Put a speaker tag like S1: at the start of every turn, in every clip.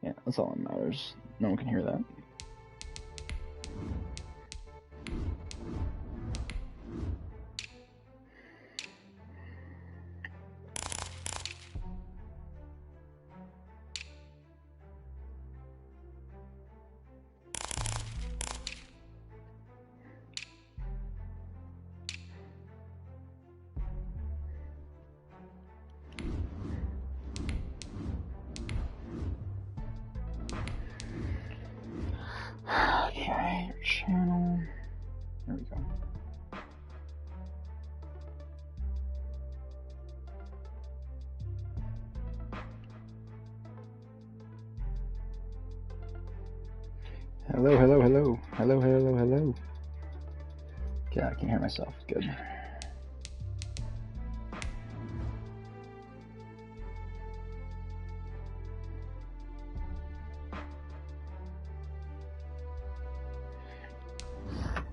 S1: Yeah, that's all that matters. No one can hear that. Okay, your channel. There we go. Hello, hello, hello. Hello, hello, hello. Yeah, I can hear myself. Good.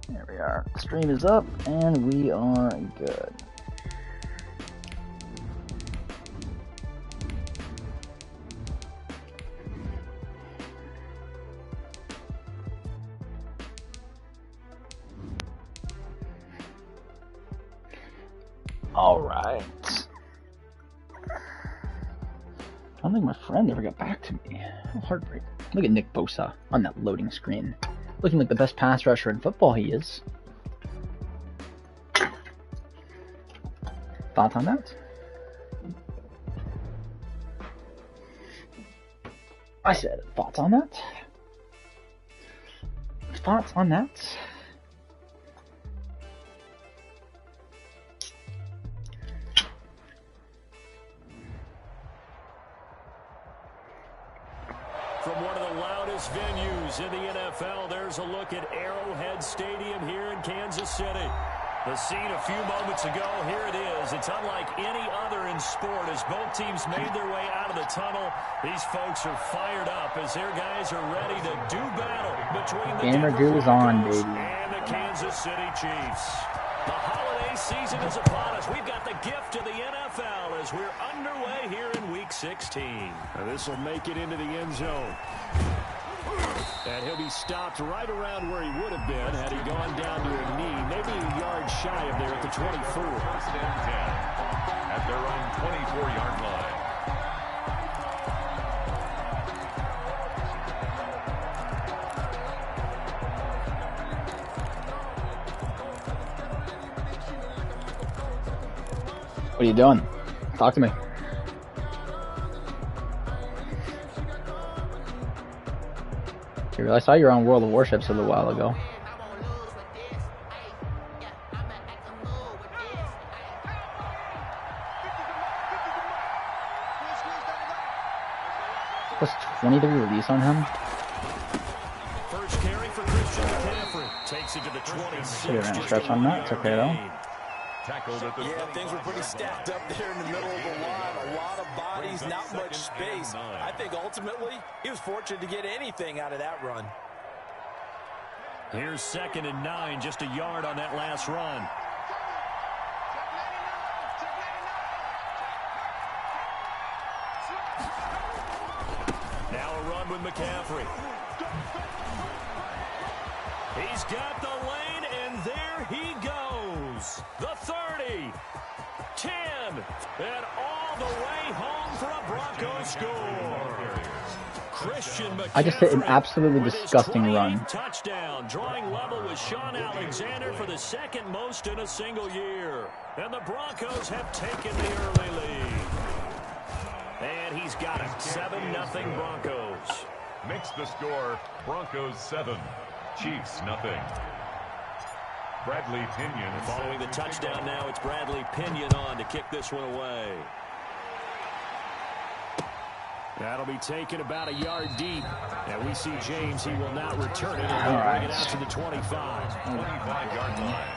S1: There we are. The stream is up and we are good. All right. I don't think my friend ever got back to me. Oh, heartbreak. Look at Nick Bosa on that loading screen. Looking like the best pass rusher in football he is. Thoughts on that? I said, thoughts on that? Thoughts on that?
S2: From one of the loudest venues in the NFL, there's a look at Arrowhead Stadium here in Kansas City. The scene a few moments ago, here it is. It's unlike any other in sport as both teams made their way out of the tunnel. These folks are fired up as their guys are ready to do battle between the Denver Broncos and the Kansas City Chiefs. The holiday season is upon us. We've got the gift of the NFL as we're underway here in Week 16. This will make it into the end zone. And he'll be stopped right around where he would have been had he gone down to a knee, maybe a yard shy of there at the 24.
S3: First and 10 at their own 24-yard line.
S1: What are you doing? Talk to me. I saw you were on World of Warships a little while ago. Plus 23 release on him.
S2: First carry for Christian McCaffrey. Takes it to the 26.
S1: Should have ran a stretch on that. It's okay though.
S4: Yeah, things were pretty stacked up there in the middle of the line. A lot of bodies, not much space. I think ultimately he was fortunate to get anything out of that run.
S2: Here's 2nd and 9, just a yard on that last run. Now a run with McCaffrey. He's got the lane, and there he goes. The 30, 10, and all the way home for a Broncos score. Christian McCaffrey,
S1: I just hit an absolutely disgusting run.
S2: Touchdown, drawing level with Sean Alexander for the 2nd most in a single year. And the Broncos have taken the early lead. And he's got it, 7-0 Broncos.
S3: Makes the score, Broncos 7, Chiefs 0. Bradley Pinion.
S2: Following the touchdown now, it's Bradley Pinion on to kick this one away. That'll be taken about a yard deep. And we see James, he will not return it, and he'll bring it out to the 25.
S3: 25-yard line.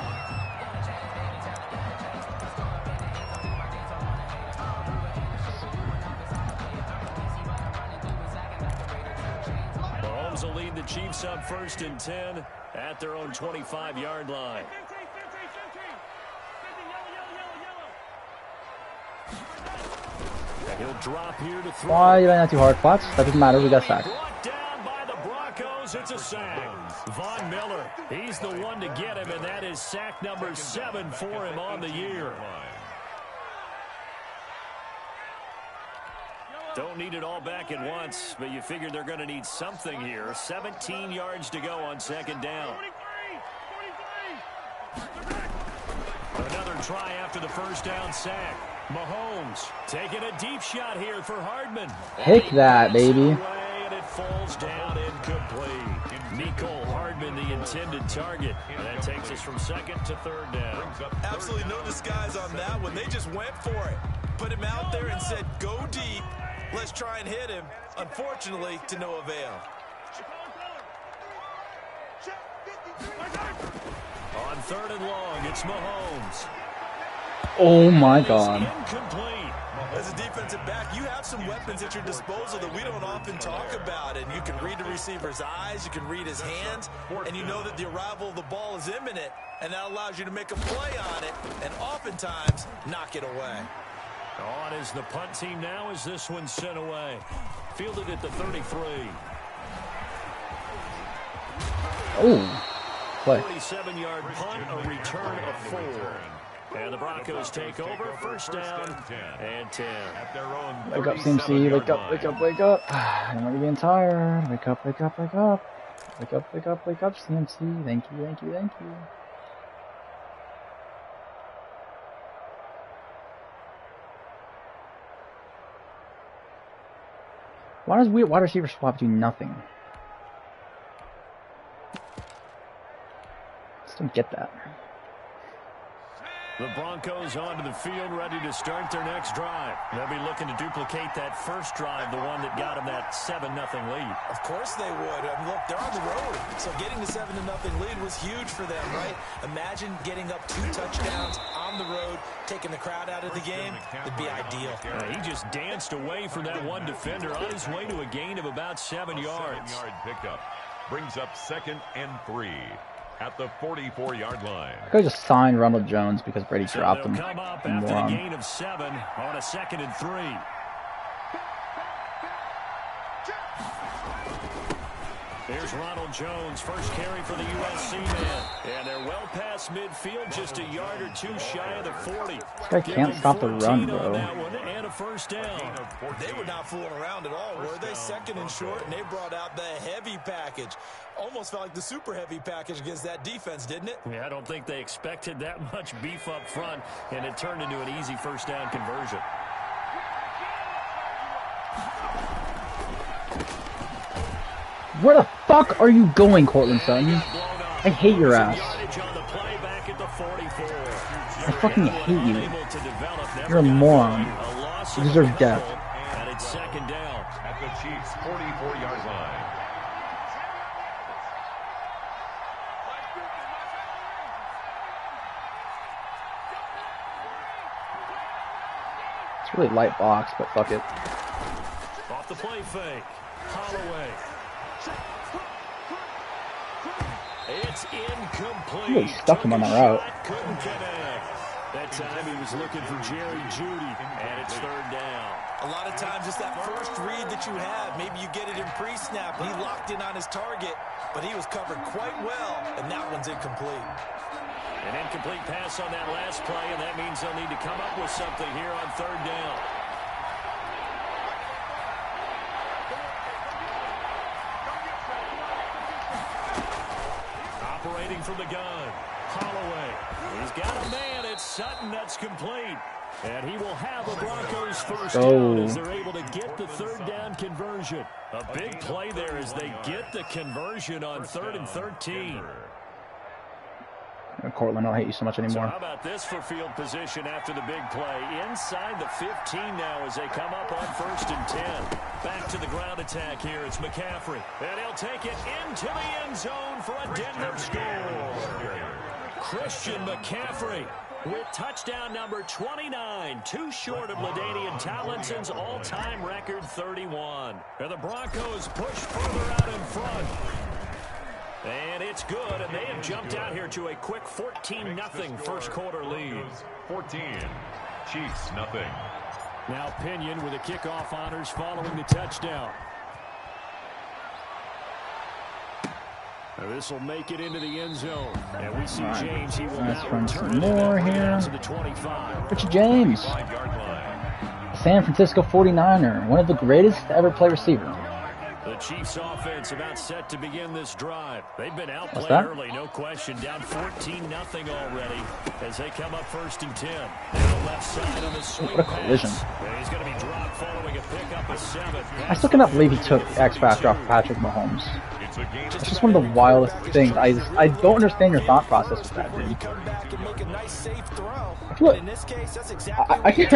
S2: Mahomes will lead the Chiefs up 1st and 10 at their own 25-yard line. He'll drop here to throw.
S1: Why are you not too hard, Fox? That doesn't matter. We got sacked.
S2: Brought down by the Broncos. It's a sack. Von Miller, he's the one to get him, and that is sack number 7 for him on the year. Don't need it all back at once, but you figure they're going to need something here. 17 yards to go on second down. Another try after the first down sack. Mahomes taking a deep shot here for Hardman.
S1: Take that, baby.
S2: And it falls down incomplete. Nicole Hardman, the intended target. And that takes us from second to third down.
S4: Absolutely no disguise on that one. They just went for it. Put him out there and said, go deep. Let's try and hit him. Unfortunately, to no avail.
S2: On third and long, it's Mahomes.
S1: Oh my God.
S2: Incomplete.
S4: As a defensive back, you have some weapons at your disposal that we don't often talk about. And you can read the receiver's eyes, you can read his hands, and you know that the arrival of the ball is imminent, and that allows you to make a play on it, and oftentimes knock it away.
S2: On is the punt team now as this one sent away. Fielded at the 33.
S1: Oh. Play.
S2: 47-yard punt, a return of 4. And the Broncos take over, first down and 10.
S1: Wake up, CMC. Wake up, wake up, wake up. I don't want you being tired. Wake up, wake up, wake up. Wake up, wake up, wake up, CMC. Thank you, thank you, thank you. Why does wide receiver swap do nothing? Just don't get that.
S2: The Broncos onto the field, ready to start their next drive. They'll be looking to duplicate that first drive, the one that got them that 7-0 lead.
S4: Of course they would. I mean, look, they're on the road, so getting the 7-0 lead was huge for them, right? Imagine getting up 2 touchdowns on the road, taking the crowd out of the game. It'd be ideal.
S2: He just danced away from that one defender on his way to a gain of about 7 yards.
S3: 7-yard pickup brings up 2nd and 3. At the 44-yard line.
S1: I could just sign Ronald Jones because Brady dropped him.
S2: Come up after the gain of 7 on a 2nd and 3. Here's Ronald Jones, first carry for the USC man. And they're well past midfield, just a yard or 2 shy of the 40.
S1: This guy can't stop the run, bro.
S2: And a first down.
S4: They were not fooling around at all, were they? 2nd and short, and they brought out the heavy package. Almost felt like the super heavy package against that defense, didn't it?
S2: Yeah, I don't think they expected that much beef up front, and it turned into an easy first down conversion.
S1: Where the fuck are you going, Cortland Sutton? I hate your ass. I fucking hate you. You're a moron. You deserve death.
S2: And it's 2nd down
S3: at the Chiefs' 44-yard line.
S1: It's really light box, but fuck it.
S2: Off the play fake. Holloway. It's incomplete.
S1: He really stuck him on that route.
S2: Couldn't connect. That time he was looking for Jerry Jeudy, and it's 3rd down.
S4: A lot of times it's that first read that you have. Maybe you get it in pre-snap. He locked in on his target, but he was covered quite well, and that one's incomplete.
S2: An incomplete pass on that last play, and that means they'll need to come up with something here on 3rd down. Operating from the gun, Holloway. He's got a man. It's Sutton. That's complete. And he will have a Broncos first down as they're able to get the 3rd down conversion. A big play there as they get the conversion on 3rd and 13.
S1: Cortland, I don't hate you so much anymore.
S2: So how about this for field position after the big play? Inside the 15 now as they come up on 1st and 10. Back to the ground attack here. It's McCaffrey. And he'll take it into the end zone for a Denver score. Christian McCaffrey with touchdown number 29. Too short of LaDainian Tomlinson's all-time record 31. And the Broncos push further out in front. And it's good, and they have jumped out here to a quick 14-0 first quarter lead.
S3: 14, Chiefs nothing.
S2: Now Pinion with the kickoff honors following the touchdown. This will make it into the end zone. And we see James. He will now return more here. To the 25.
S1: Richard James. San Francisco 49er. One of the greatest to ever play receiver.
S2: The Chiefs offense about set to begin this drive. They've been outplayed early, no question. Down 14-0 already as they come up 1st and 10. Now left side on the swing.
S1: What a collision.
S2: He's going to be dropped following a pickup of 7.
S1: I still cannot believe he took X Factor off Patrick Mahomes. It's just one of the wildest things. I don't understand your thought process with that, dude.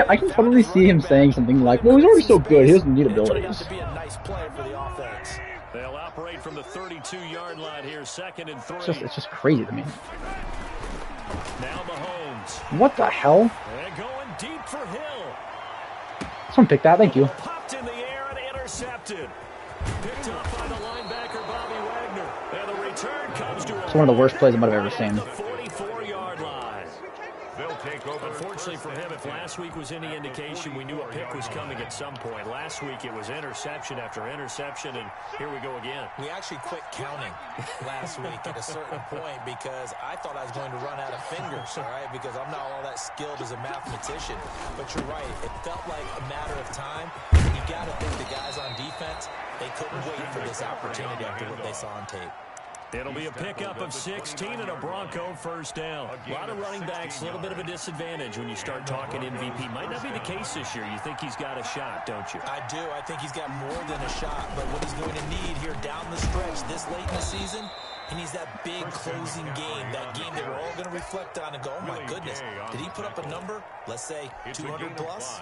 S1: I can totally see him saying something like, well, he's already so good, he doesn't need abilities.
S2: They'll operate from the 32-yard line here, 2nd and 3.
S1: It's just crazy to me.
S2: Now Mahomes.
S1: What the hell?
S2: And going deep for Hill.
S1: Someone pick that, thank you.
S2: Popped in the air and intercepted. Picked up by the linebacker Bobby Wagner. And the return comes to
S1: It's one of the worst plays I might have ever seen.
S2: the 44-yard line.
S3: They'll take over.
S2: Unfortunately for him, if last week was any indication, we knew a pick was coming at some point. Last week it was interception after interception, and here we go again.
S4: We actually quit counting last week at a certain point because I thought I was going to run out of fingers, all right, because I'm not all that skilled as a mathematician. But you're right. It felt like a matter of time. You got to think the guys on defense, they couldn't wait for this opportunity after what they saw on tape.
S2: It'll be a pickup of 16 and a Bronco 1st down. A lot of running backs, a little bit of a disadvantage when you start talking MVP. Might not be the case this year. You think he's got a shot, don't you?
S4: I do. I think he's got more than a shot. But what he's going to need here down the stretch this late in the season, he needs that big closing game, that game that we're all going to reflect on and go, oh, my goodness, did he put up a number, let's say, 200 plus?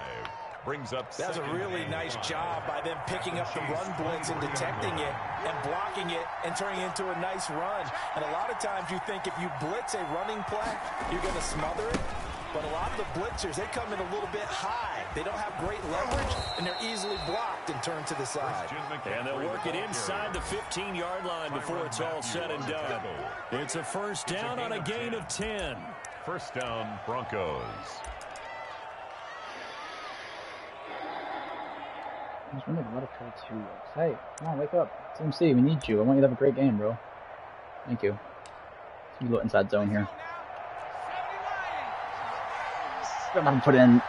S3: Brings up
S4: That's a really nice job by them picking up the run blitz and detecting it and blocking it and turning it into a nice run. And a lot of times you think if you blitz a running play, you're going to smother it. But a lot of the blitzers, they come in a little bit high. They don't have great leverage, and they're easily blocked and turned to the side.
S2: And they'll work it inside the 15-yard line before it's all said and done. It's a 1st down on a gain of 10.
S3: 1st down, Broncos.
S1: There's really a lot of trades too. Hey, come on, wake up. CMC, we need you. I want you to have a great game, bro. Thank you. Some little inside zone here. I'm gonna put in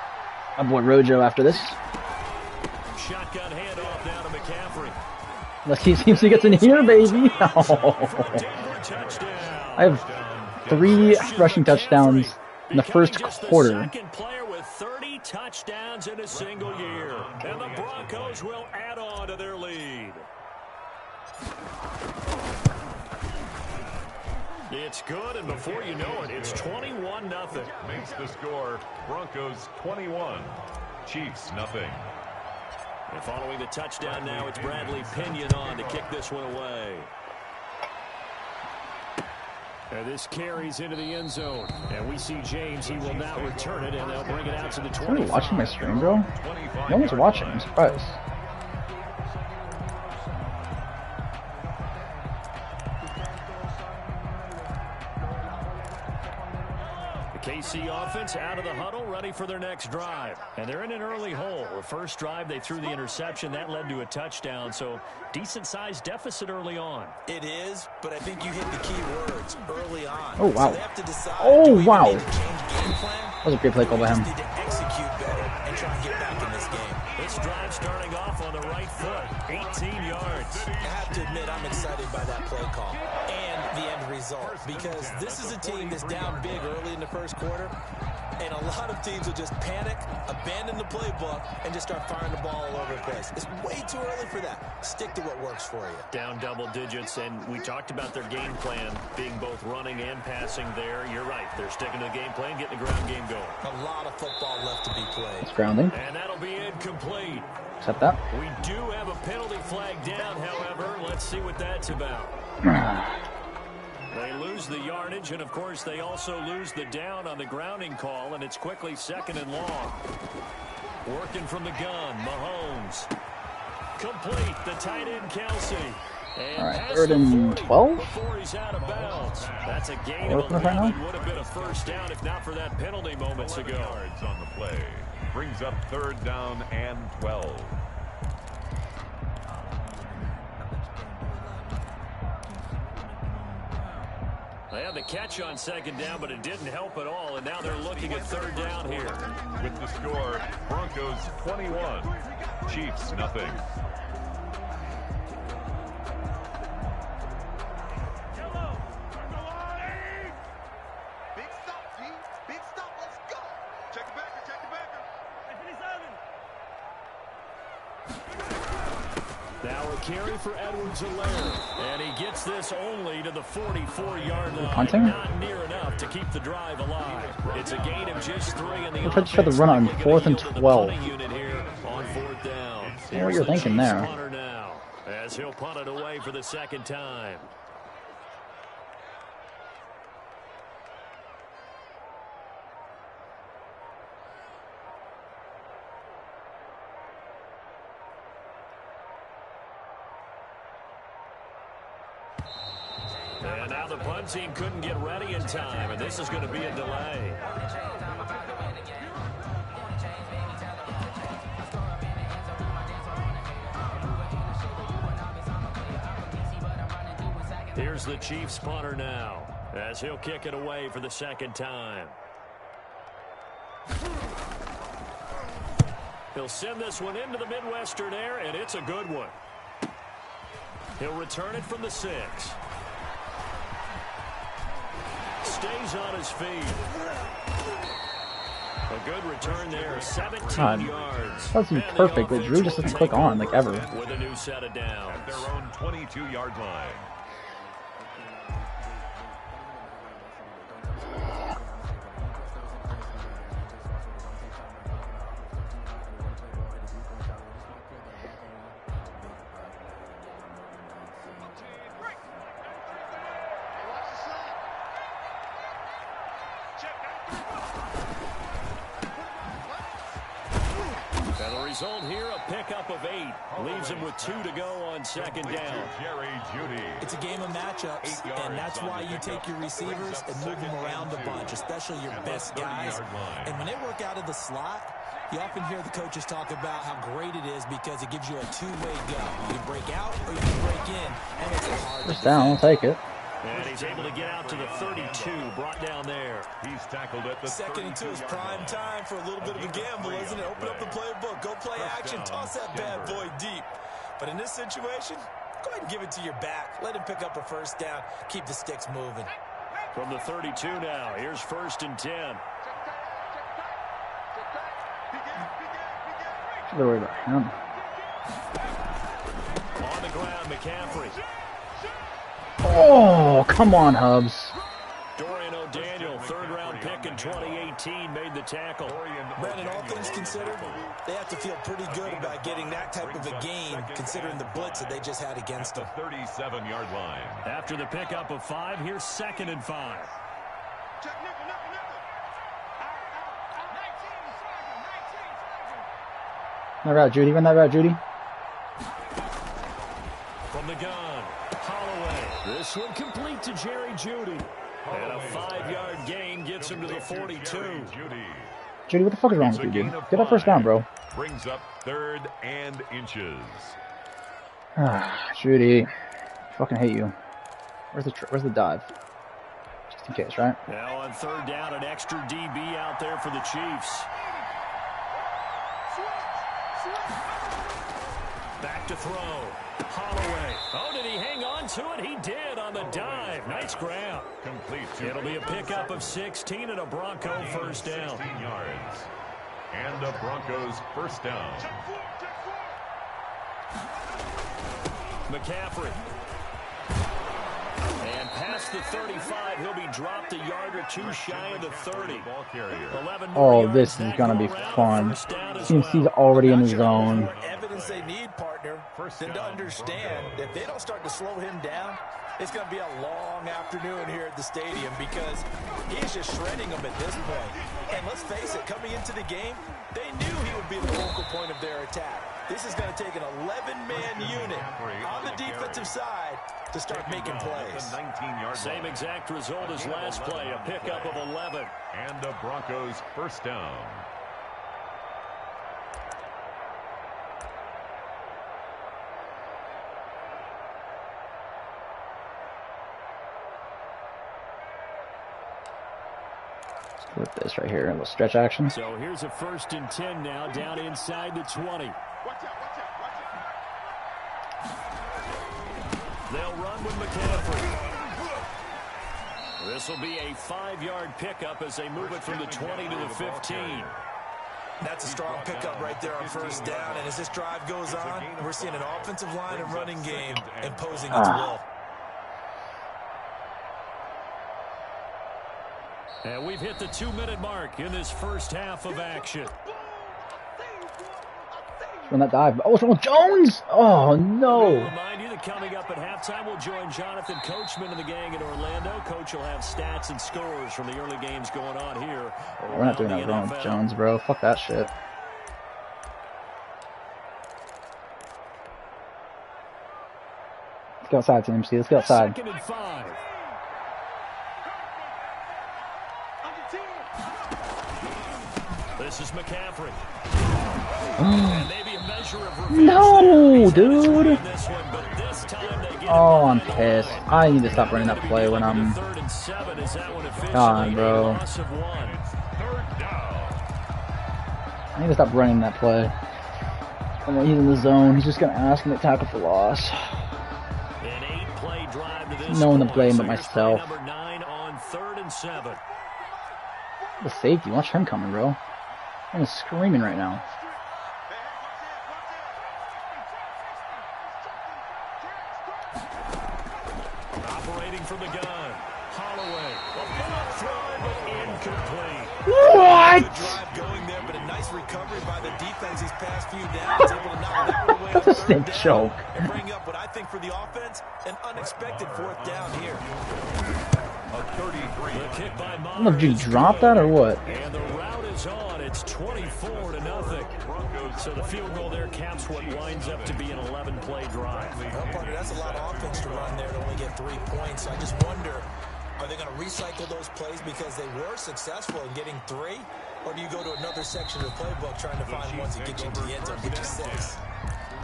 S1: my boy Rojo after this.
S2: Shotgun handoff down to McCaffrey.
S1: Unless CMC gets in here, baby. I have 3 rushing touchdowns in the first quarter.
S2: Touchdowns in a single year, and the Broncos will add on to their lead. It's good, and before you know it, it's 21-0.
S3: Makes the score Broncos 21, Chiefs nothing.
S2: And following the touchdown now, it's Bradley Pinion on to kick this one away. And this carries into the end zone. And we see James. He will now return it, and they'll bring it out to the 20.
S1: Are you watching my stream, bro? No one's watching. I'm surprised.
S2: KC offense out of the huddle, ready for their next drive. And they're in an early hole. The first drive, they threw the interception. That led to a touchdown, so decent-sized deficit early on.
S4: It is, but I think you hit the key words early on.
S1: Oh, wow.
S4: So they have to decide,
S1: oh, wow.
S4: Need to change game plan?
S1: That was a great play call by him.
S4: They just need to execute better and try and get back in this game.
S2: This drive starting off on the right foot, 18 yards.
S4: I have to admit, I'm excited by that play call and the end result, because this is a team that's down big early in the first quarter, and a lot of teams will just panic, abandon the playbook, and just start firing the ball all over the place. It's way too early for that. Stick to what works for you.
S2: Down double digits, and we talked about their game plan being both running and passing there. You're right. They're sticking to the game plan, getting the ground game going.
S4: A lot of football left to be played.
S1: It's grounding.
S2: And that'll be incomplete.
S1: Accept that.
S2: We do have a penalty flag down, however. Let's see what that's about. They lose the yardage, and of course they also lose the down on the grounding call, and it's quickly 2nd and long. Working from the gun, Mahomes. Complete, the tight end Kelsey. And
S1: all right, 3rd and 12.
S2: Before he's out of bounds. That's a gain of 11. Would have been a 1st down if not for that penalty moments ago.
S3: Yards on the play. brings up 3rd down and 12.
S2: They had the catch on 2nd down, but it didn't help at all, and now they're looking at 3rd down here.
S3: With the score, Broncos 21, Chiefs nothing.
S2: Now a carry for Edwards-Helaire, and he gets this only to the 44-yard line.
S1: Punting?
S2: Not near enough to keep the drive alive. It's a gain of just 3, and the
S1: We're trying to try to run on 4th and 12.
S2: Unit here on 4th down.
S1: I know what you're thinking there.
S2: Punter now, as he'll punt it away for the 2nd time. And now the punt team couldn't get ready in time, and this is going to be a delay. Here's the Chiefs punter now, as he'll kick it away for the 2nd time. He'll send this one into the Midwestern air, and it's a good one. He'll return it from the 6. Stays on his feet. A good return there, 17 yards.
S1: That was perfect, but Drew just doesn't click on, like, ever.
S2: With a new set of downs.
S3: At their own 22-yard line.
S2: Result here, a pickup of 8. Leaves him with 2 to go on 2nd down.
S3: Jerry Jeudy.
S4: It's a game of matchups, and that's why you take your receivers and move them around a bunch, especially your best guys. And when they work out of the slot, you often hear the coaches talk about how great it is because it gives you a two-way go. You can break out or you can break in, and it's hard.
S1: First down, I'll take it.
S2: And he's able to get out to the 32, brought down there.
S3: He's tackled at the
S4: 2nd and 2 is prime time for a little bit of a gamble, isn't it? Open up the playbook, go play action, toss that bad boy deep. But in this situation, go ahead and give it to your back. Let him pick up a 1st down. Keep the sticks moving.
S2: From the 32 now, here's 1st and 10.
S1: Should worry about him.
S2: On the ground, McCaffrey.
S1: Oh, come on, Hubs.
S2: Dorian O'Daniel, 3rd-round pick in 2018, made the tackle.
S4: Brandon, all things considered, they have to feel pretty good about getting that type of a gain, considering the blitz that they just had against them.
S3: The 37-yard line.
S2: After the pickup of 5, here's 2nd and 5.
S1: That route, Judy. Run that route, Judy.
S2: From the gun, Holloway. This one complete to Jerry Jeudy. And a 5-yard gain gets him to the 42.
S1: Judy, what the fuck is wrong with you, dude? Get that 1st down, bro.
S3: Brings up 3rd and inches.
S1: Judy. Fucking hate you. Where's the dive? Just in case, right?
S2: Now on 3rd down, an extra DB out there for the Chiefs. Back to throw. Holloway. Oh, did he hang on to it? He did on the dive. Nice ground.
S3: Complete.
S2: It'll be a pickup of 16 and a Bronco 1st down.
S3: 16 yards. And the Broncos 1st down.
S2: McCaffrey. And past the 35, he'll be dropped a yard or 2 shy of the 30.
S1: Oh, this is going to be fun. CMC's already in the zone.
S4: More evidence they need, partner, than to understand that if they don't start to slow him down, it's going to be a long afternoon here at the stadium because he's just shredding them at this point. And let's face it, coming into the game, they knew he would be the focal point of their attack. This is going to take an 11-man unit on the defensive side to start making plays.
S2: Same exact result as last play, a pickup of 11.
S3: And the Broncos 1st down.
S1: With this right here, a little stretch action.
S2: So here's a 1st and 10 now, down inside the 20. They'll run with McCaffrey. This will be a 5-yard pickup as they move it from the 20 to the 15.
S4: That's a strong pickup right there on 1st down. And as this drive goes on, we're seeing an offensive line and running game imposing its will.
S2: And we've hit the 2-minute mark in this first half of action.
S1: Run that dive. Oh, it's from Jones! Oh, no.
S2: We'll remind you that coming up at halftime, we'll join Jonathan Coachman and the gang in Orlando. Coach will have stats and scores from the early games going on here.
S1: We're not doing that wrong with Jones, bro. Fuck that shit. Let's go outside, TMC. Let's go outside.
S2: 2nd and 5. This is McCaffrey. And maybe a measure of
S1: no, dude.
S2: This one, but this time they get
S1: Oh, I'm pissed. I need to stop running that play when I'm...
S2: 3rd and 7. Is that one officially
S1: Come on, bro.
S2: a loss of 1?
S1: I need to stop running that play. And when he's in the zone, he's just going to ask me to tackle for loss.
S2: An 8-play drive to this
S1: No one to
S2: point.
S1: blame
S2: So
S1: but
S2: here's play
S1: myself.
S2: number 9 on 3rd and 7.
S1: The safety, watch him coming, bro. I'm screaming right now.
S2: Operating from the gun. Holloway. A throw, but incomplete.
S1: What?
S4: Good drive going there, but a nice recovery by the defense these past few downs. Able to knock that one away on
S1: That's a
S4: 3rd
S1: sick
S4: down
S1: choke.
S4: and bring up what I think for the offense, an unexpected 4th down here.
S3: A 33.
S2: The kick by
S1: I don't know if you
S2: Myers.
S1: dropped that or what.
S2: And the route is on. It's 24-0. So the field goal there caps what winds up to be an 11-play drive.
S4: Well, partner, that's a lot of offense to run there to only get 3 points. I just wonder, are they going to recycle those plays because they were successful in getting 3? Or do you go to another section of the playbook trying to find ones that get you into the end zone, get you 6?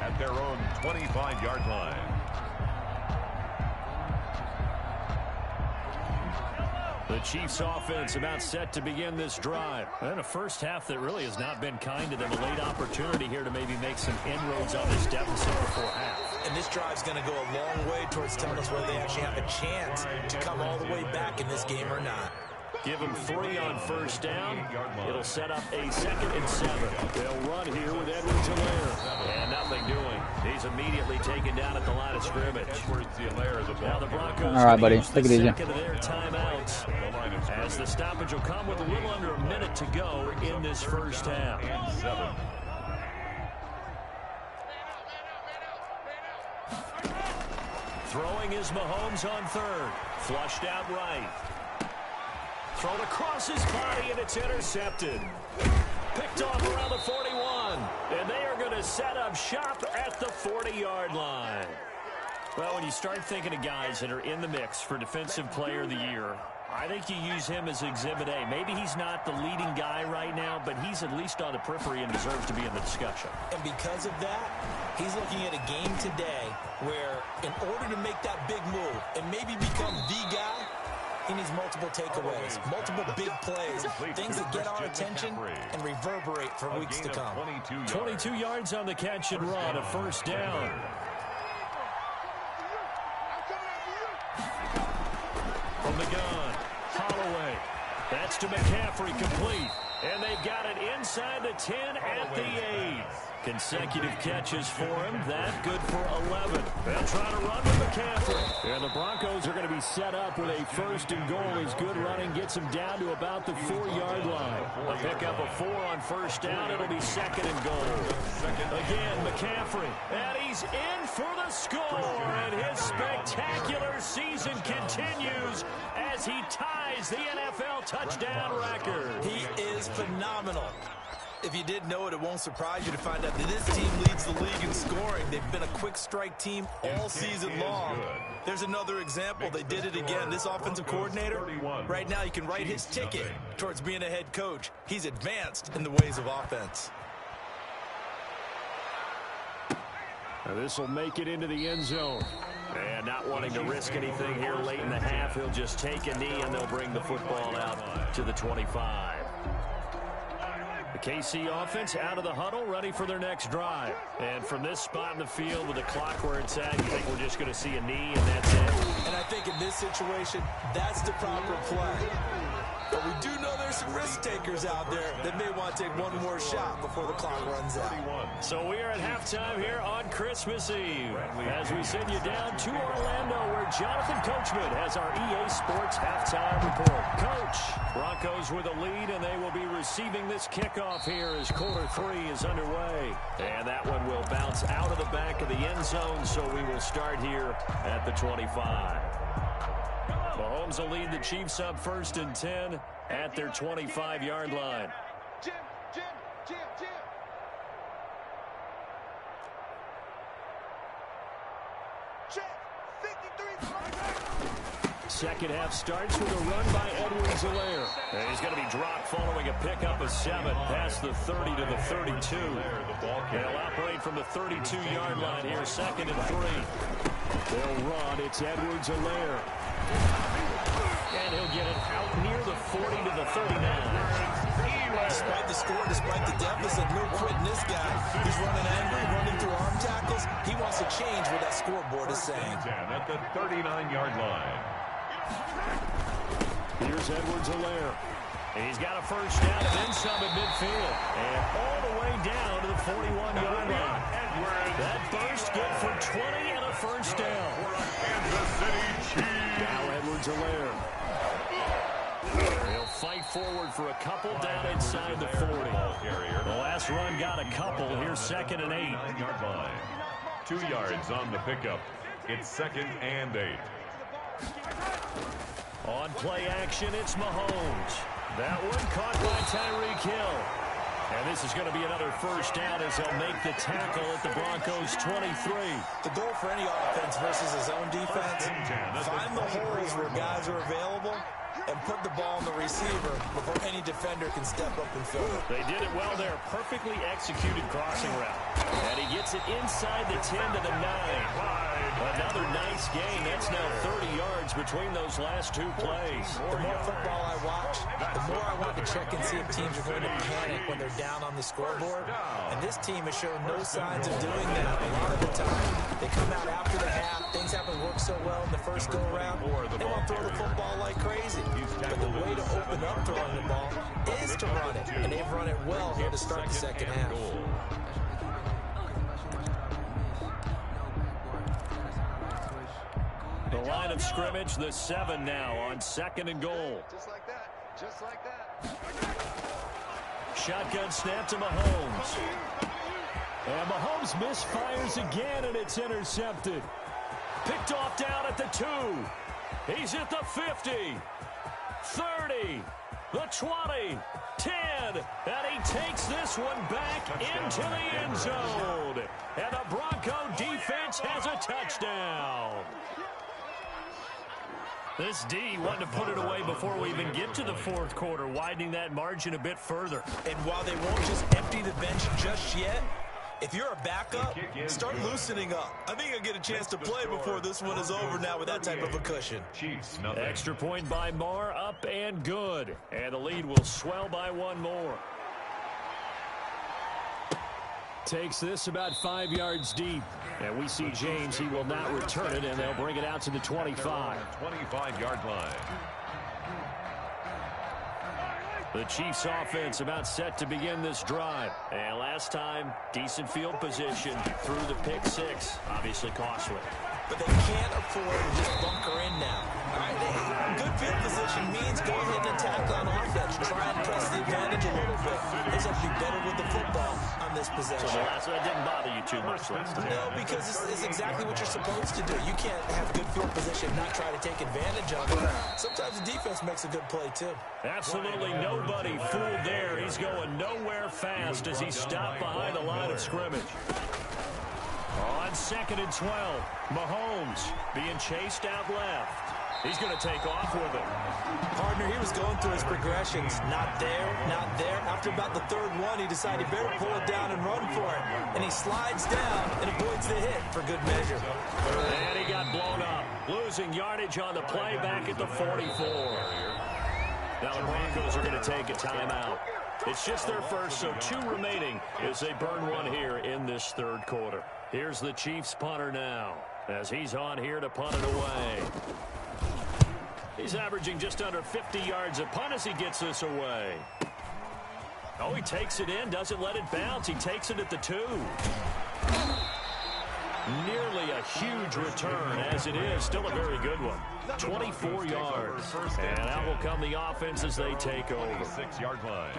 S3: At their own 25-yard line.
S2: The Chiefs offense about set to begin this drive. And a first half that really has not been kind to them. A late opportunity here to maybe make some inroads on this deficit before half.
S4: And this drive's going to go a long way towards telling us whether they actually have a chance to come all the way back in this game or not.
S2: Give them 3 on 1st down. It'll set up a 2nd and 7. They'll run here with Edwards-Helaire. And nothing doing. He's immediately taken down at the line of scrimmage. Now the Broncos
S1: All right, buddy.
S2: use
S1: Take
S2: the
S1: it easy.
S2: second of their timeouts, as the stoppage will come with a little under a minute to go in this first half. Throwing is Mahomes on 3rd. Flushed out right. Thrown across his body, and it's intercepted. Picked off around the 41. And they are going to set up shop at the 40-yard line. Well, when you start thinking of guys that are in the mix for Defensive Player of the Year, I think you use him as Exhibit A. Maybe he's not the leading guy right now, but he's at least on the periphery and deserves to be in the discussion.
S4: And because of that, he's looking at a game today where in order to make that big move and maybe become the guy, he needs multiple takeaways, multiple big plays, things that get our attention and reverberate for weeks to come.
S2: 22 yards on the catch and run, a 1st down. From the gun, Holloway. That's to McCaffrey, complete. And they've got it inside the 10 at the 8. Consecutive catches for him. That good for 11. They'll try to run with McCaffrey. And the Broncos are going to be set up with a 1st and goal. His good running gets him down to about the 4-yard line. A pick up a 4 on 1st down. It'll be 2nd and goal. Again, McCaffrey. And he's in for the score. And his spectacular season continues as he ties the NFL touchdown record.
S4: He is phenomenal. If you didn't know it, it won't surprise you to find out that this team leads the league in scoring. They've been a quick strike team all season long. There's another example. They did it again. This offensive coordinator, right now you can write his ticket towards being a head coach. He's advanced in the ways of offense.
S2: Now this will make it into the end zone. And not wanting to risk anything here late in the half, he'll just take a knee, and they'll bring the football out to the 25. The KC offense out of the huddle, ready for their next drive. And from this spot in the field with the clock where it's at, you think we're just going to see a knee and that's it?
S4: And I think in this situation, that's the proper play. But we do know there's some risk takers out there that may want to take one more shot before the clock runs out.
S2: So we are at halftime here on Christmas Eve as we send you down to Orlando where Jonathan Coachman has our EA Sports halftime report. Coach, Broncos with a lead and they will be receiving this kickoff here as quarter 3 is underway. And that one will bounce out of the back of the end zone, so we will start here at the 25. Mahomes will lead the Chiefs up 1st and 10 at their 25-yard line. Second half starts with a run by Edwards-Helaire. And he's going to be dropped following a pickup of 7 past the 30 to the 32. They'll operate from the 32-yard line here, 2nd and 3. They'll run. It's Edwards-Helaire. And he'll get it out near the 40 to the 39.
S4: Despite the score, despite the deficit, no quitting this guy. He's running angry, running through arm tackles. He wants to change what that scoreboard is saying.
S3: At the 39-yard line.
S2: Here's Edwards-Helaire. He's got a first down and then some at midfield. And all the way down to the 41-yard line. That burst good for 20 and a first down. Now Edwards-Helaire. He'll fight forward for a couple down inside the 40. The last run got a couple. Here's 2nd and 8.
S3: 9-yard line. 2 yards on the pickup. It's 2nd and 8.
S2: On play action, it's Mahomes. That one caught by Tyreek Hill. And this is going to be another first down as he'll make the tackle at the Broncos' 23.
S4: The goal for any offense versus his own defense, find the holes where guys are available and put the ball on the receiver before any defender can step up and fill it.
S2: They did it well there. Perfectly executed crossing route. And he gets it inside the 10 to the 9. Another nice gain. That's now 30 yards between those last 2 plays.
S4: The more football I watch, the more I want to check and see if teams are going to panic when they're down on the scoreboard. And this team has shown no signs of doing that. A lot of the time, they come out after the half. Things haven't worked so well in the first go-around. They want to throw the football like crazy. But the way to open up throwing the ball is to run it. And they've run it well here to start the second half.
S2: The line of scrimmage, the 7 now on 2nd and goal.
S5: Just like that. Just like that.
S2: Shotgun snap to Mahomes. And Mahomes misfires again, and it's intercepted. Picked off down at the 2. He's at the 50. 30. The 20. 10. And he takes this one back into the end zone. And the Bronco defense has a touchdown. This D wanted to put it away before we even get to the 4th quarter, widening that margin a bit further.
S4: And while they won't just empty the bench just yet, if you're a backup, start loosening up. I think you'll get a chance to play before this one is over now with that type of a cushion.
S2: Extra point by Marr, up and good. And the lead will swell by 1 more. Takes this about 5 yards deep. And we see James. He will not return it, and they'll bring it out to the 25.
S3: 25-yard line.
S2: The Chiefs offense about set to begin this drive. And last time, decent field position through the pick 6. Obviously costly.
S4: But they can't afford to just bunker in now. All right, good field position means go ahead and attack on offense. Try and press the advantage a little bit. They have to be better with the football on this possession.
S2: So that didn't bother you too much last time.
S4: No, because it's exactly what you're supposed to do. You can't have good field position and not try to take advantage of it. Sometimes the defense makes a good play, too.
S2: Absolutely nobody fooled there. He's going nowhere fast as he stopped behind the line of scrimmage. On 2nd and 12, Mahomes being chased out left. He's going to take off with it.
S4: Partner, he was going through his progressions. Not there, not there. After about the third one, he decided he better pull it down and run for it. And he slides down and avoids the hit for good measure.
S2: And he got blown up. Losing yardage on the play back at the 44. Now the Broncos are going to take a timeout. It's just their first, so 2 remaining as they burn one here in this third quarter. Here's the Chiefs punter now as he's on here to punt it away. He's averaging just under 50 yards a punt as he gets this away. Oh, he takes it in, doesn't let it bounce. He takes it at the 2. Nearly a huge return as it is. Still a very good one. 24 yards. And out will come the offense as they take over.
S3: 6-yard line.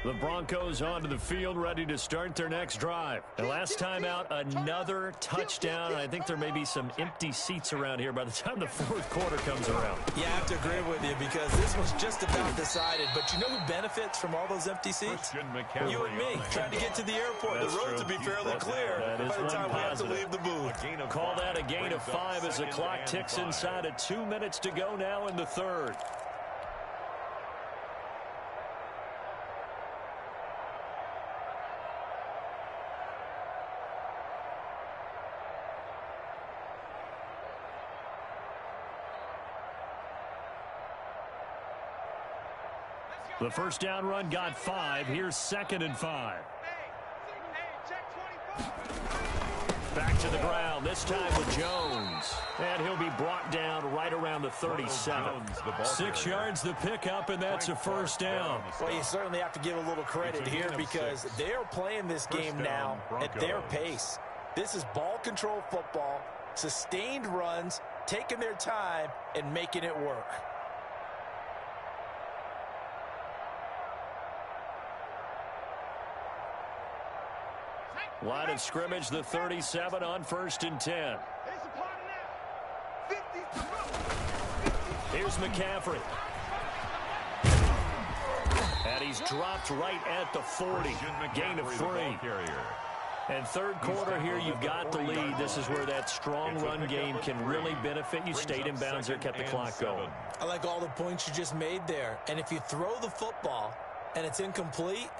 S2: The Broncos onto the field, ready to start their next drive. And last time out, another touchdown. I think there may be some empty seats around here by the time the fourth quarter comes around.
S4: Yeah, I have to agree with you because this was just about decided. But you know who benefits from all those empty seats? You and me, trying to get to the airport. The roads will be fairly clear by the time we have to leave the booth.
S2: Call that a gain of 5 as the clock ticks inside of 2 minutes to go now in the third. The first down run got 5. Here's 2nd and 5. Back to the ground, this time with Jones. And he'll be brought down right around the 37. 6 yards the pickup, and that's a first down.
S4: Well, you certainly have to give a little credit here because they're playing this game now at their pace. This is ball control football, sustained runs, taking their time, and making it work.
S2: Line of scrimmage, the 37 on 1st and 10. Here's McCaffrey. And he's dropped right at the 40. Gain of 3. And third quarter here, you've got the lead. This is where that strong run game can really benefit you. Stayed in bounds there, kept the clock going.
S4: I like all the points you just made there. And if you throw the football and it's incomplete,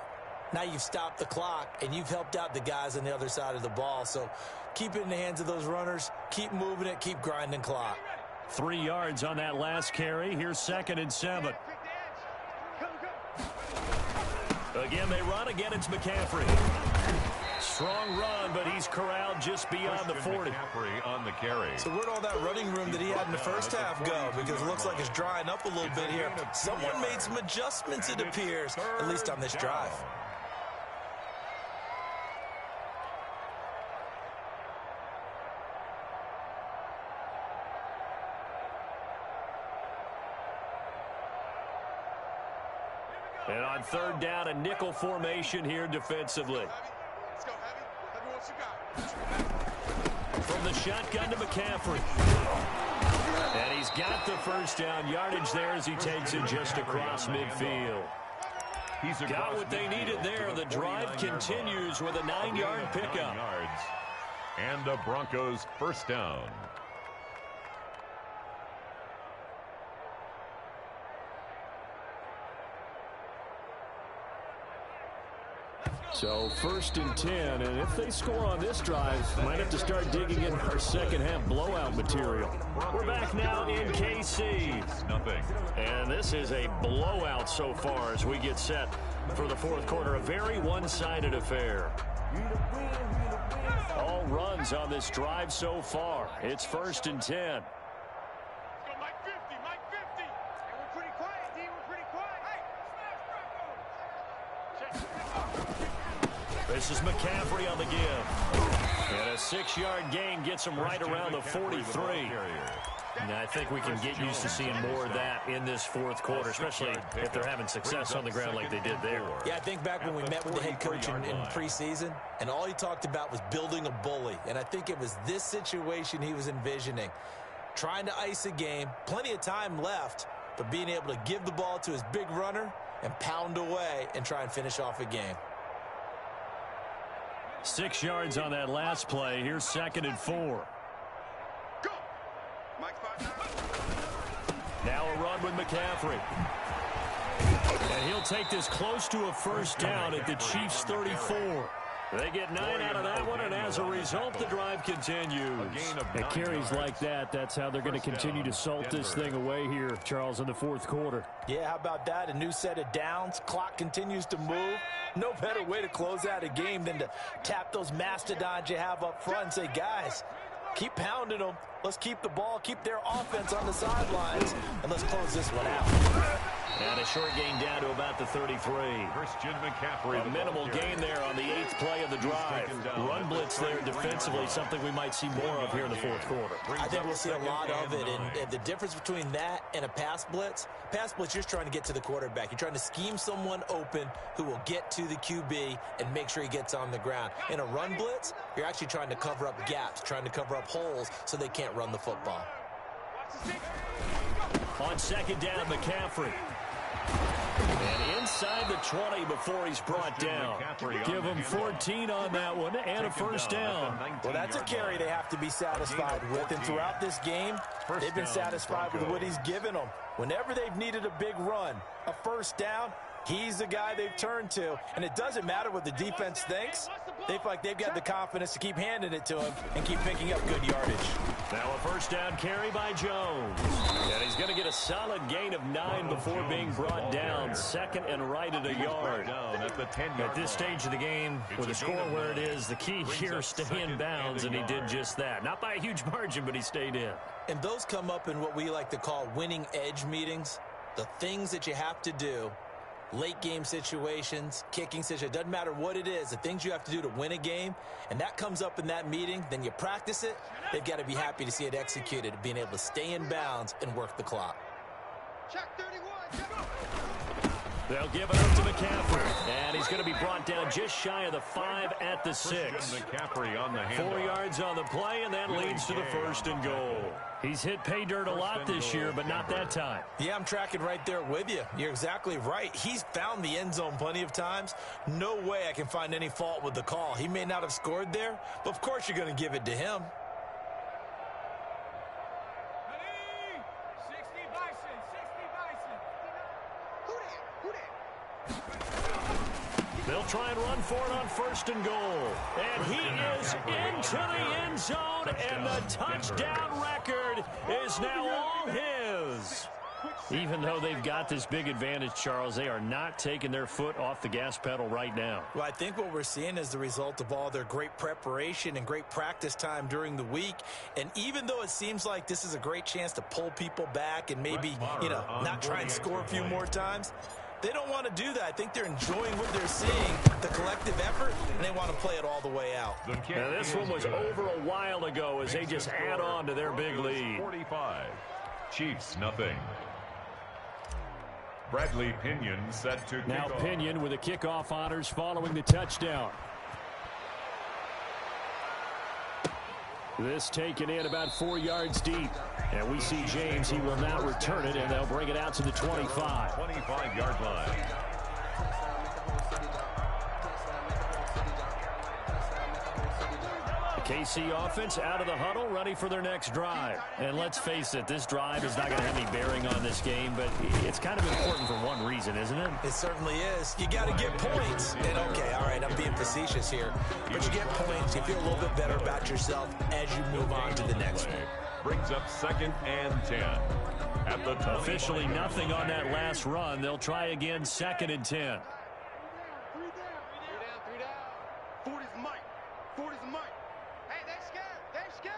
S4: now you've stopped the clock, and you've helped out the guys on the other side of the ball. So keep it in the hands of those runners. Keep moving it. Keep grinding clock.
S2: 3 yards on that last carry. Here's 2nd and 7. Again, they run. Again, it's McCaffrey. Strong run, but he's corralled just beyond the 40.
S3: On the carry.
S4: So where'd all that running room that he had in the first half go? Because it looks like it's drying up a little bit here. Someone made some adjustments, it appears, at least on this drive.
S2: And on 3rd down, a nickel formation here defensively. From the shotgun to McCaffrey. And he's got the first down yardage there as he takes it just across midfield. Got what they needed there. The drive continues with a 9-yard pickup.
S3: And the Broncos first down.
S2: So 1st and 10, and if they score on this drive, might have to start digging in our second half blowout material. We're back now in KC. And this is a blowout so far as we get set for the fourth quarter. A very one-sided affair. All runs on this drive so far. It's 1st and 10. This is McCaffrey on the give. And a 6-yard gain gets him right around the 43. And I think we can get used to seeing more of that in this fourth quarter, especially if they're having success on the ground like they did there.
S4: Yeah, I think back when we met with the head coach in preseason, and all he talked about was building a bully. And I think it was this situation he was envisioning. Trying to ice a game, plenty of time left, but being able to give the ball to his big runner and pound away and try and finish off a game.
S2: 6 yards on that last play. Here's 2nd and 4.
S5: Go. Mike's 5
S2: Now a run with McCaffrey. And he'll take this close to a first down at the Chiefs' 34. They get 9 out of that one, and as a result, the drive continues. At carries like that, that's how they're going to continue to salt this thing away here, Charles, in the 4th quarter.
S4: Yeah, how about that? A new set of downs. Clock continues to move. No better way to close out a game than to tap those mastodons you have up front and say, guys, keep pounding them. Let's keep the ball, keep their offense on the sidelines, and let's close this one out.
S2: And a short gain down to about the 33.
S3: Christian McCaffrey.
S2: A minimal gain there on the 8th play of the drive. Run blitz there defensively, something we might see more of here in the 4th quarter.
S4: I think we'll see a lot of it, and the difference between that and a pass blitz, you're just trying to get to the quarterback. You're trying to scheme someone open who will get to the QB and make sure he gets on the ground. In a run blitz, you're actually trying to cover up gaps, trying to cover up holes so they can't run the football.
S2: On 2nd down, McCaffrey. And inside the 20 before he's brought down. Give him 14 on that one and a first down.
S4: Well, that's a carry they have to be satisfied with. And throughout this game, they've been satisfied with what he's given them. Whenever they've needed a big run, a first down, he's the guy they've turned to. And it doesn't matter what the defense thinks. They feel like they've got the confidence to keep handing it to him and keep picking up good yardage.
S2: Now a first down carry by Jones. And he's going to get a solid gain of 9 before being brought down. 2nd and right at a yard. At this stage of the game, with the score where it is, the key here is stay in bounds, and he did just that. Not by a huge margin, but he stayed in.
S4: And those come up in what we like to call winning edge meetings. The things that you have to do. Late game situations, kicking situations, doesn't matter what it is, the things you have to do to win a game, and that comes up in that meeting, then you practice it, they've got to be happy to see it executed, being able to stay in bounds and work the clock.
S5: Check 31.
S2: They'll give it up to McCaffrey, and he's going to be brought down just shy of the 5 at the 6.
S3: McCaffrey on the
S2: 4 yards on the play, and that leads to the 1st and goal. He's hit pay dirt a lot this year, but not that time.
S4: Yeah, I'm tracking right there with you. You're exactly right. He's found the end zone plenty of times. No way I can find any fault with the call. He may not have scored there, but of course you're going to give it to him.
S2: They'll try and run for it on 1st and goal. And he is into the end zone, and the touchdown record is now all his. Even though they've got this big advantage, Charles, they are not taking their foot off the gas pedal right now.
S4: Well, I think what we're seeing is the result of all their great preparation and great practice time during the week. And even though it seems like this is a great chance to pull people back and maybe, not try and score a few more times, they don't want to do that. I think they're enjoying what they're seeing, the collective effort, and they want to play it all the way out.
S2: Now, this one was over a while ago as they just add on to their big lead.
S3: 45. Chiefs, nothing. Bradley Pinion set to kick
S2: now
S3: off.
S2: Pinion with the kickoff honors following the touchdown. This taken in about 4 yards deep. And we see James, he will now return it, and they'll bring it out to the 25.
S3: 25-yard line.
S2: The KC offense out of the huddle, ready for their next drive. And let's face it, this drive is not going to have any bearing on this game, but it's kind of important for one reason, isn't it?
S4: It certainly is. You got to get points. And okay, all right, I'm being facetious here, but you get points. You feel a little bit better about yourself as you move on to the next one.
S3: Brings up 2nd and 10. At the
S2: officially nothing on that last run. They'll try again, 2nd and 10.
S5: 3 down. 40's Mike. 40's Mike. Hey, they're scared. They're scared.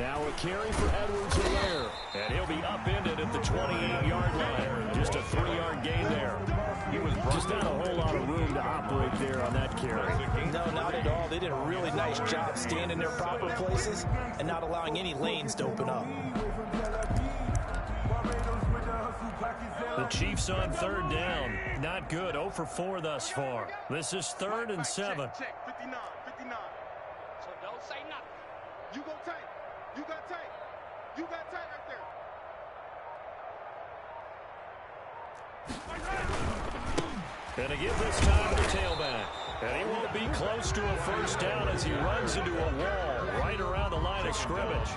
S2: Now a carry for Edwards-Helaire, and he'll be upended at the 28-yard line. Just a 3-yard gain there. He was just not a whole lot of room to operate there on that carry.
S4: No, not at all. They did a really nice job staying in their proper places and not allowing any lanes to open up.
S2: The Chiefs on 3rd down. Not good. 0 for 4 thus far. This is 3rd and 7.
S5: Check 50 59, 59.
S6: So don't say nothing.
S5: You go tight. You got tight. You got tight right there.
S2: Gonna give this time to the tailback. And he won't be close to a first down as he runs into a wall right around the line of scrimmage.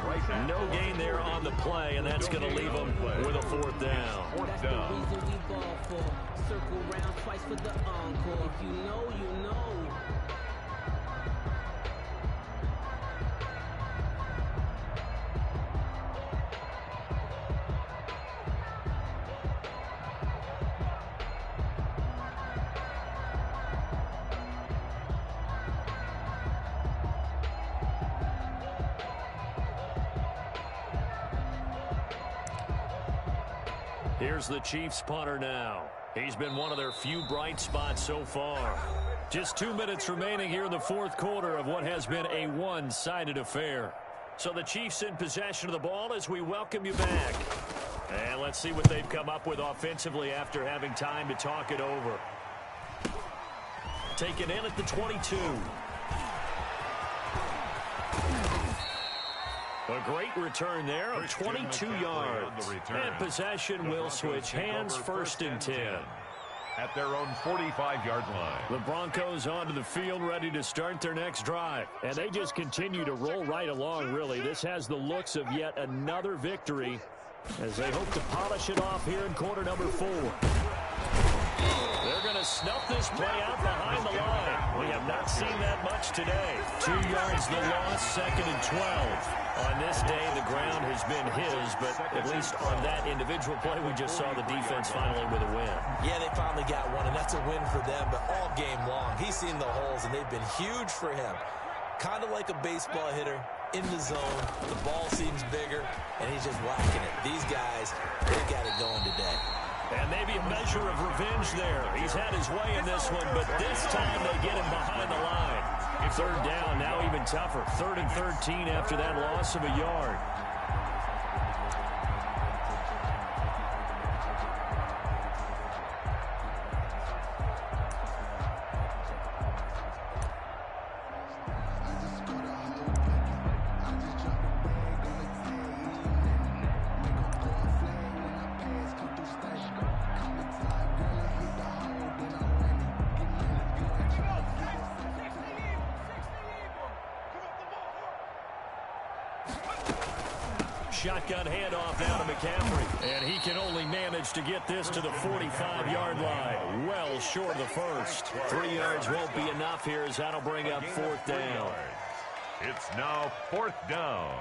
S2: No gain there on the play, and that's going to leave him with a fourth down.
S7: That's the reason we ball for. Circle round twice for the encore. If you know, you know.
S2: Here's the Chiefs punter now. He's been one of their few bright spots so far. Just 2 minutes remaining here in the fourth quarter of what has been a one-sided affair. So the Chiefs in possession of the ball as we welcome you back. And let's see what they've come up with offensively after having time to talk it over. Taken in at the 22. A great return there of 22 yards. And possession will switch hands, first and 10.
S3: At their own 45-yard line.
S2: The Broncos onto the field ready to start their next drive. And they just continue to roll right along, really. This has the looks of yet another victory as they hope to polish it off here in quarter number 4. They're going to snuff this play out behind the line. We have not seen that much today. 2 yards the loss, second and 12. On this day, the ground has been his, but at least on that individual play, we just saw the defense finally with a win.
S4: Yeah, they finally got one, and that's a win for them, but all game long, he's seen the holes, and they've been huge for him. Kind of like a baseball hitter in the zone. The ball seems bigger, and he's just whacking it. These guys, they got it going today.
S2: And maybe a measure of revenge there. He's had his way in this one, but this time they get him behind the line. Third down, now even tougher. 3rd and 13 after that loss of a yard. Shotgun handoff now to McCaffrey. And he can only manage to get this to the 45-yard line. Well short of the first. 3 yards won't be enough here as that'll bring up fourth down.
S3: It's now fourth down.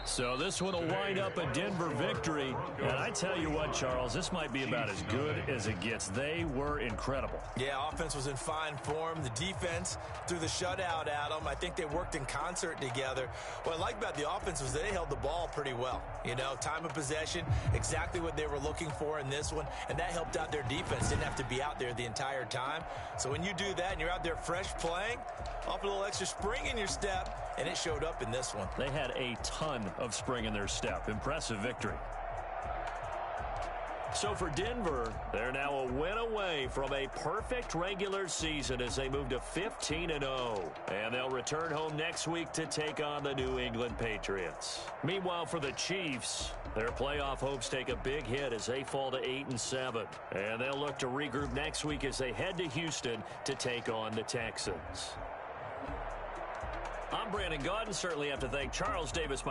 S2: So this one will wind up a Denver victory. And I tell you what, Charles, this might be about as good as it gets. They were incredible.
S4: Yeah, offense was in fine form. The defense threw the shutout at them. I think they worked in concert together. What I like about the offense was they held the ball pretty well. You know, time of possession, exactly what they were looking for in this one. And that helped out their defense. Didn't have to be out there the entire time. So when you do that and you're out there fresh playing, off a little extra spring in your step, and it showed up in this one.
S2: They had a ton of spring in their step. Impressive victory. So for Denver, they're now a win away from a perfect regular season as they move to 15-0. And they'll return home next week to take on the New England Patriots. Meanwhile, for the Chiefs, their playoff hopes take a big hit as they fall to 8-7. And they'll look to regroup next week as they head to Houston to take on the Texans. I'm Brandon Gaudin. Certainly have to thank Charles Davis.